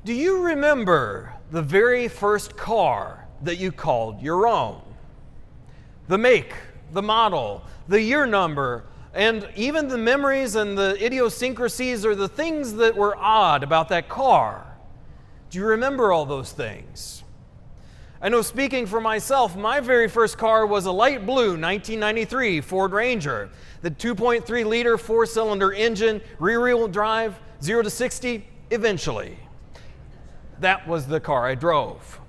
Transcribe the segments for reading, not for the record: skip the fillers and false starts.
Do you remember the very first car that you called your own? The make, the model, the year number, and even the memories and the idiosyncrasies or the things that were odd about that car. Do you remember all those things? I know, speaking for myself, my very first car was a light blue 1993 Ford Ranger. The 2.3 liter four-cylinder engine, rear-wheel drive, 0 to 60, eventually. That was the car I drove.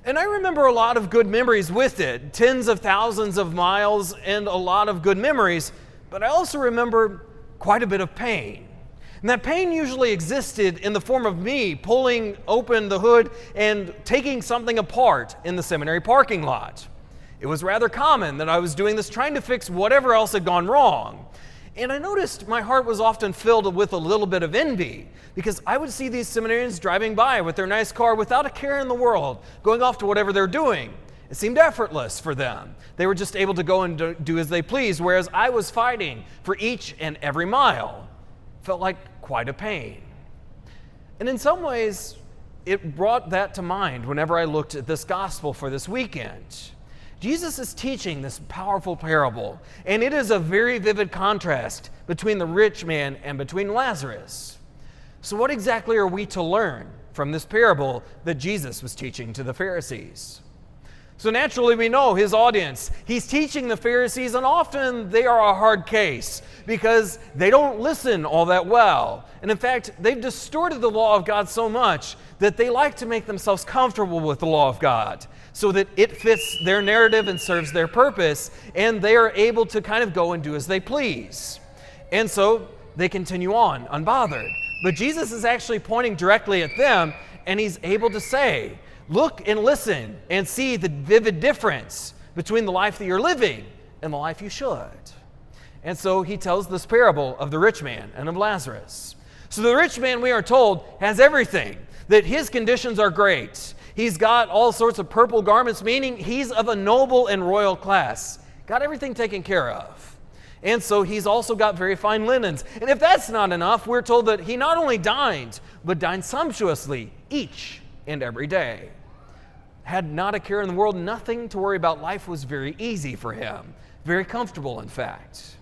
And I remember a lot of good memories with it, tens of thousands of miles and a lot of good memories, but I also remember quite a bit of pain. And that pain usually existed in the form of me pulling open the hood and taking something apart in the seminary parking lot. It was rather common that I was doing this trying to fix whatever else had gone wrong. And I noticed my heart was often filled with a little bit of envy because I would see these seminarians driving by with their nice car without a care in the world, going off to whatever they're doing. It seemed effortless for them. They were just able to go and do as they pleased, whereas I was fighting for each and every mile. Felt like quite a pain. And in some ways, it brought that to mind whenever I looked at this gospel for this weekend. Jesus is teaching this powerful parable, and it is a very vivid contrast between the rich man and between Lazarus. So what exactly are we to learn from this parable that Jesus was teaching to the Pharisees? So naturally we know his audience. He's teaching the Pharisees, and often they are a hard case because they don't listen all that well. And in fact, they've distorted the law of God so much that they like to make themselves comfortable with the law of God so that it fits their narrative and serves their purpose, and they are able to kind of go and do as they please. And so they continue on, unbothered. But Jesus is actually pointing directly at them, and he's able to say, look and listen and see the vivid difference between the life that you're living and the life you should. And so he tells this parable of the rich man and of Lazarus. So the rich man, we are told, has everything, that his conditions are great. He's got all sorts of purple garments, meaning he's of a noble and royal class. Got everything taken care of. And so he's also got very fine linens. And if that's not enough, we're told that he not only dined, but dined sumptuously each and every day. Had not a care in the world, nothing to worry about. Life was very easy for him, very comfortable, in fact.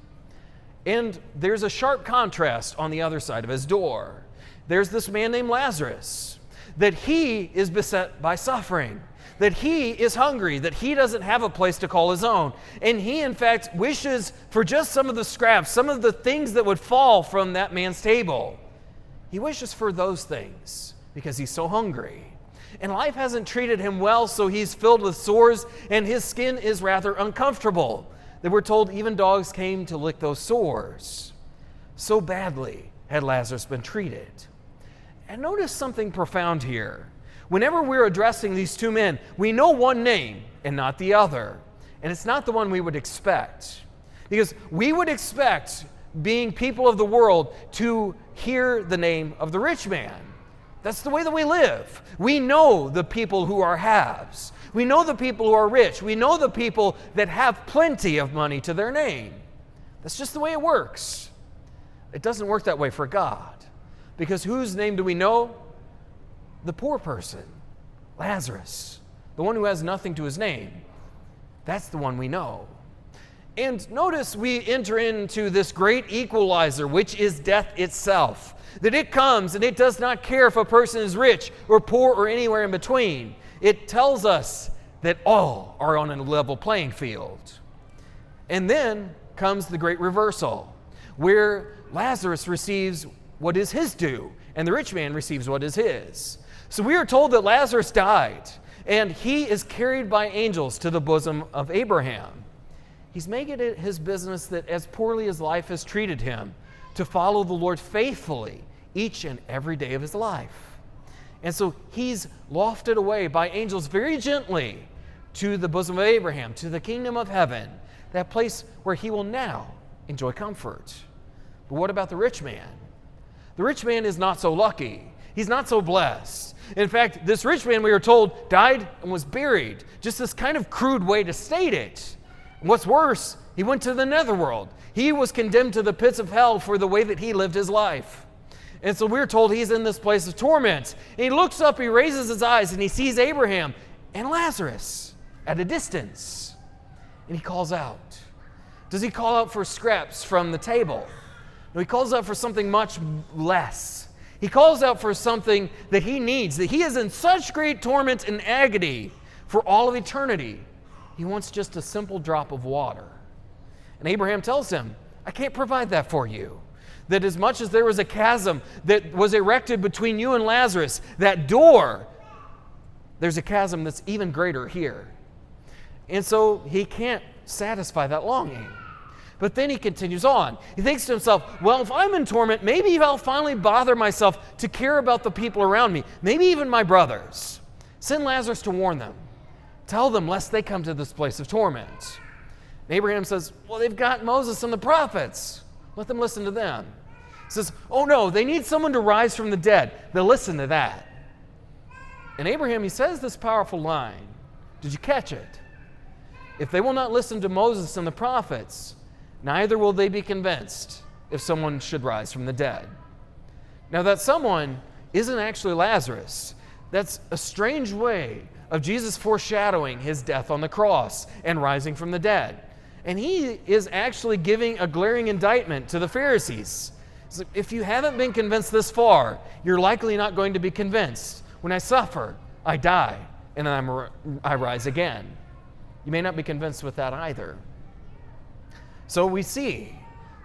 And there's a sharp contrast on the other side of his door. There's this man named Lazarus, that he is beset by suffering, that he is hungry, that he doesn't have a place to call his own. And he, in fact, wishes for just some of the scraps, some of the things that would fall from that man's table. He wishes for those things because he's so hungry. And life hasn't treated him well, so he's filled with sores, and his skin is rather uncomfortable. That we're told even dogs came to lick those sores. So badly had Lazarus been treated. And notice something profound here. Whenever we're addressing these two men, we know one name and not the other. And it's not the one we would expect. Because we would expect, being people of the world, to hear the name of the rich man. That's the way that we live. We know the people who are haves. We know the people who are rich. We know the people that have plenty of money to their name. That's just the way it works. It doesn't work that way for God. Because whose name do we know? The poor person, Lazarus, the one who has nothing to his name. That's the one we know. And notice we enter into this great equalizer, which is death itself. That it comes and it does not care if a person is rich or poor or anywhere in between. It tells us that all are on a level playing field. And then comes the great reversal, where Lazarus receives what is his due, and the rich man receives what is his. So we are told that Lazarus died, and he is carried by angels to the bosom of Abraham. He's making it his business that as poorly as life has treated him, to follow the Lord faithfully each and every day of his life. And so he's lofted away by angels very gently to the bosom of Abraham, to the kingdom of heaven, that place where he will now enjoy comfort. But what about the rich man? The rich man is not so lucky. He's not so blessed. In fact, this rich man, we are told, died and was buried. Just this kind of crude way to state it. And what's worse, he went to the netherworld. He was condemned to the pits of hell for the way that he lived his life. And so we're told he's in this place of torment. And he looks up, he raises his eyes, and he sees Abraham and Lazarus at a distance. And he calls out. Does he call out for scraps from the table? No, he calls out for something much less. He calls out for something that he needs, that he is in such great torment and agony for all of eternity. He wants just a simple drop of water. And Abraham tells him, I can't provide that for you. That as much as there was a chasm that was erected between you and Lazarus, that door, there's a chasm that's even greater here. And so he can't satisfy that longing. But then he continues on. He thinks to himself, well, if I'm in torment, maybe I'll finally bother myself to care about the people around me, maybe even my brothers. Send Lazarus to warn them. Tell them lest they come to this place of torment. And Abraham says, well, they've got Moses and the prophets. Let them listen to them. He says, oh no, they need someone to rise from the dead. They'll listen to that. And Abraham, he says this powerful line. Did you catch it? If they will not listen to Moses and the prophets, neither will they be convinced if someone should rise from the dead. Now that someone isn't actually Lazarus. That's a strange way of Jesus foreshadowing his death on the cross and rising from the dead. And he is actually giving a glaring indictment to the Pharisees. So if you haven't been convinced this far, you're likely not going to be convinced. When I suffer, I die, and then I rise again. You may not be convinced with that either. So we see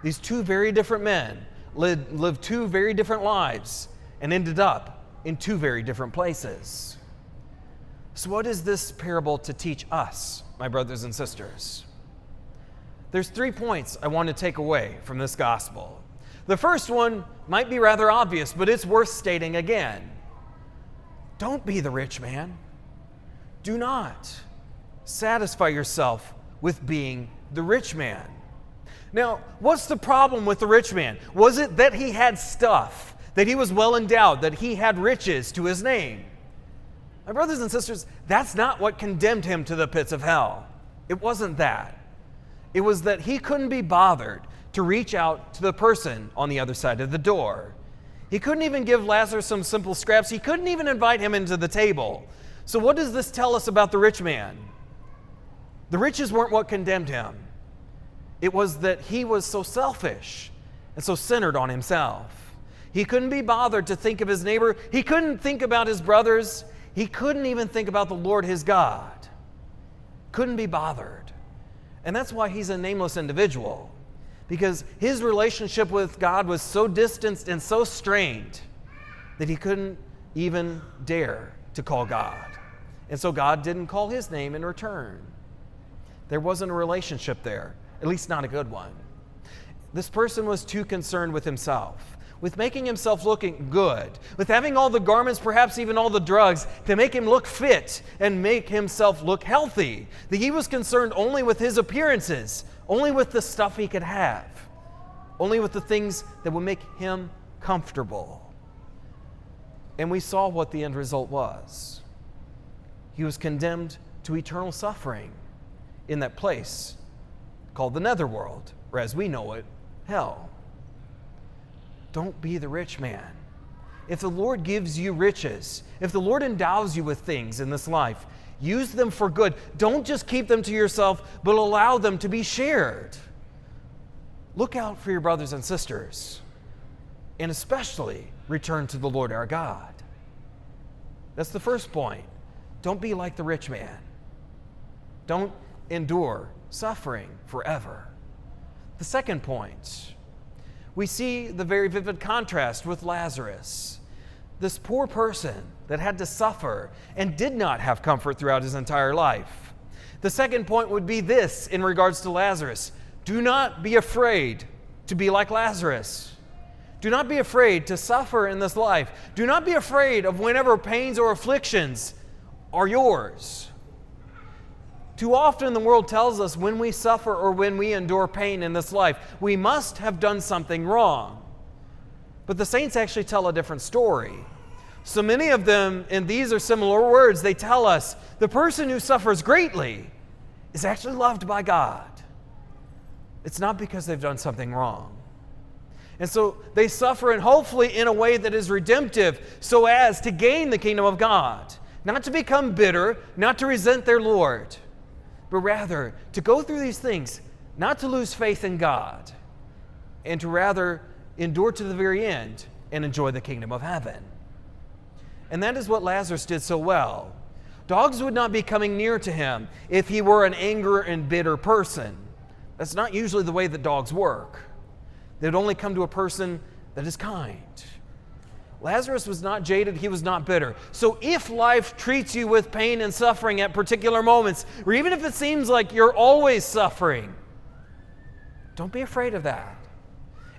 these two very different men lived two very different lives and ended up in two very different places. So what is this parable to teach us, my brothers and sisters? There's 3 points I want to take away from this gospel. The first one might be rather obvious, but it's worth stating again. Don't be the rich man. Do not satisfy yourself with being the rich man. Now, what's the problem with the rich man? Was it that he had stuff, that he was well endowed, that he had riches to his name? My brothers and sisters, that's not what condemned him to the pits of hell. It wasn't that. It was that he couldn't be bothered to reach out to the person on the other side of the door. He couldn't even give Lazarus some simple scraps. He couldn't even invite him into the table. So what does this tell us about the rich man? The riches weren't what condemned him. It was that he was so selfish and so centered on himself. He couldn't be bothered to think of his neighbor. He couldn't think about his brothers. He couldn't even think about the Lord his God. Couldn't be bothered. And that's why he's a nameless individual, because his relationship with God was so distanced and so strained that he couldn't even dare to call God. And so God didn't call his name in return. There wasn't a relationship there, at least not a good one. This person was too concerned with himself, with making himself looking good, with having all the garments, perhaps even all the drugs, to make him look fit and make himself look healthy. That he was concerned only with his appearances, only with the stuff he could have, only with the things that would make him comfortable. And we saw what the end result was. He was condemned to eternal suffering in that place called the netherworld, or as we know it, hell. Don't be the rich man. If the Lord gives you riches, if the Lord endows you with things in this life, use them for good. Don't just keep them to yourself, but allow them to be shared. Look out for your brothers and sisters, and especially return to the Lord our God. That's the first point. Don't be like the rich man. Don't endure suffering forever. The second point, we see the very vivid contrast with Lazarus, this poor person that had to suffer and did not have comfort throughout his entire life. The second point would be this in regards to Lazarus. Do not be afraid to be like Lazarus. Do not be afraid to suffer in this life. Do not be afraid of whenever pains or afflictions are yours. Too often the world tells us when we suffer or when we endure pain in this life, we must have done something wrong. But the saints actually tell a different story. So many of them, and these are similar words, they tell us the person who suffers greatly is actually loved by God. It's not because they've done something wrong. And so they suffer, and hopefully in a way that is redemptive, so as to gain the kingdom of God. Not to become bitter, not to resent their Lord, but rather to go through these things, not to lose faith in God, and to rather endure to the very end and enjoy the kingdom of heaven. And that is what Lazarus did so well. Dogs would not be coming near to him if he were an angry and bitter person. That's not usually the way that dogs work. They would only come to a person that is kind. Lazarus was not jaded, he was not bitter. So if life treats you with pain and suffering at particular moments, or even if it seems like you're always suffering, don't be afraid of that.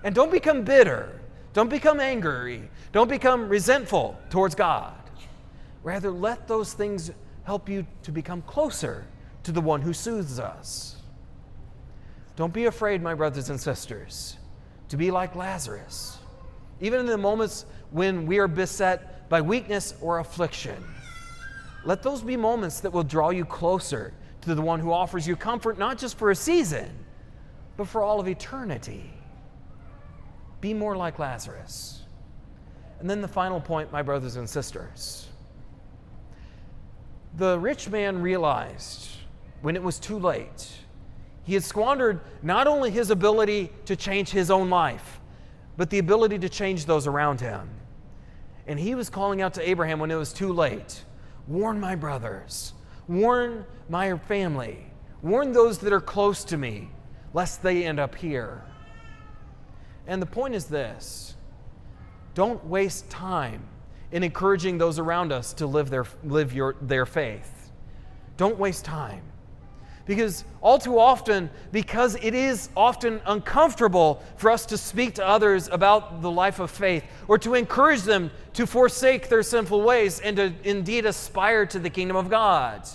And don't become bitter. Don't become angry. Don't become resentful towards God. Rather, let those things help you to become closer to the one who soothes us. Don't be afraid, my brothers and sisters, to be like Lazarus. Even in the moments when we are beset by weakness or affliction, let those be moments that will draw you closer to the one who offers you comfort, not just for a season, but for all of eternity. Be more like Lazarus. And then the final point, my brothers and sisters. The rich man realized when it was too late, he had squandered not only his ability to change his own life, but the ability to change those around him. And he was calling out to Abraham when it was too late. Warn my brothers, warn my family, warn those that are close to me, lest they end up here. And the point is this: don't waste time in encouraging those around us to live their faith. Don't waste time. Because all too often, because it is often uncomfortable for us to speak to others about the life of faith, or to encourage them to forsake their sinful ways and to indeed aspire to the kingdom of God.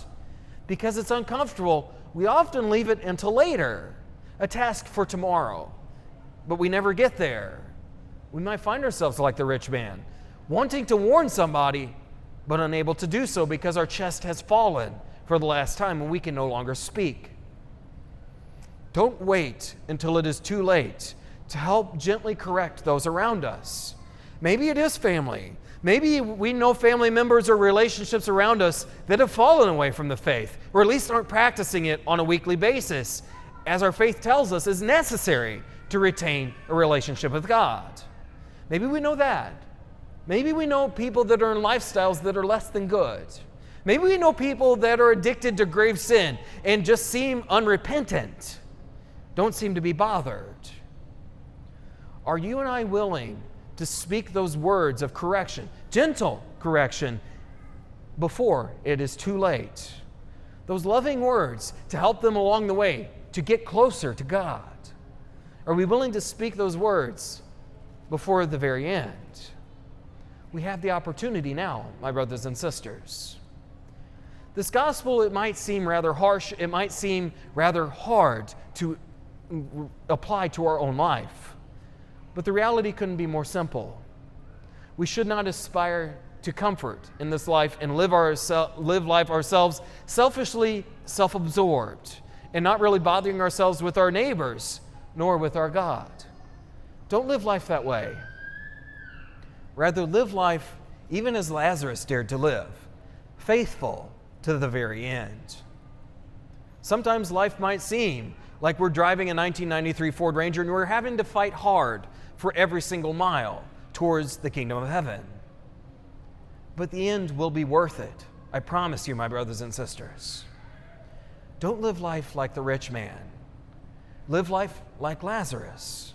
Because it's uncomfortable, we often leave it until later, a task for tomorrow. But we never get there. We might find ourselves like the rich man, wanting to warn somebody, but unable to do so because our chest has fallen for the last time and we can no longer speak. Don't wait until it is too late to help gently correct those around us. Maybe it is family. Maybe we know family members or relationships around us that have fallen away from the faith, or at least aren't practicing it on a weekly basis, as our faith tells us is necessary to retain a relationship with God. Maybe we know that. Maybe we know people that are in lifestyles that are less than good. Maybe we know people that are addicted to grave sin and just seem unrepentant, don't seem to be bothered. Are you and I willing to speak those words of correction, gentle correction, before it is too late? Those loving words to help them along the way to get closer to God. Are we willing to speak those words before the very end? We have the opportunity now, my brothers and sisters. This gospel, it might seem rather harsh, it might seem rather hard to apply to our own life, but the reality couldn't be more simple. We should not aspire to comfort in this life and live life ourselves selfishly, self-absorbed, and not really bothering ourselves with our neighbors, nor with our God. Don't live life that way. Rather, live life even as Lazarus dared to live, faithful to the very end. Sometimes life might seem like we're driving a 1993 Ford Ranger and we're having to fight hard for every single mile towards the kingdom of heaven. But the end will be worth it. I promise you, my brothers and sisters. Don't live life like the rich man. Live life like Lazarus.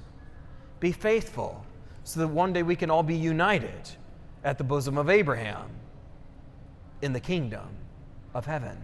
Be faithful so that one day we can all be united at the bosom of Abraham in the kingdom of heaven.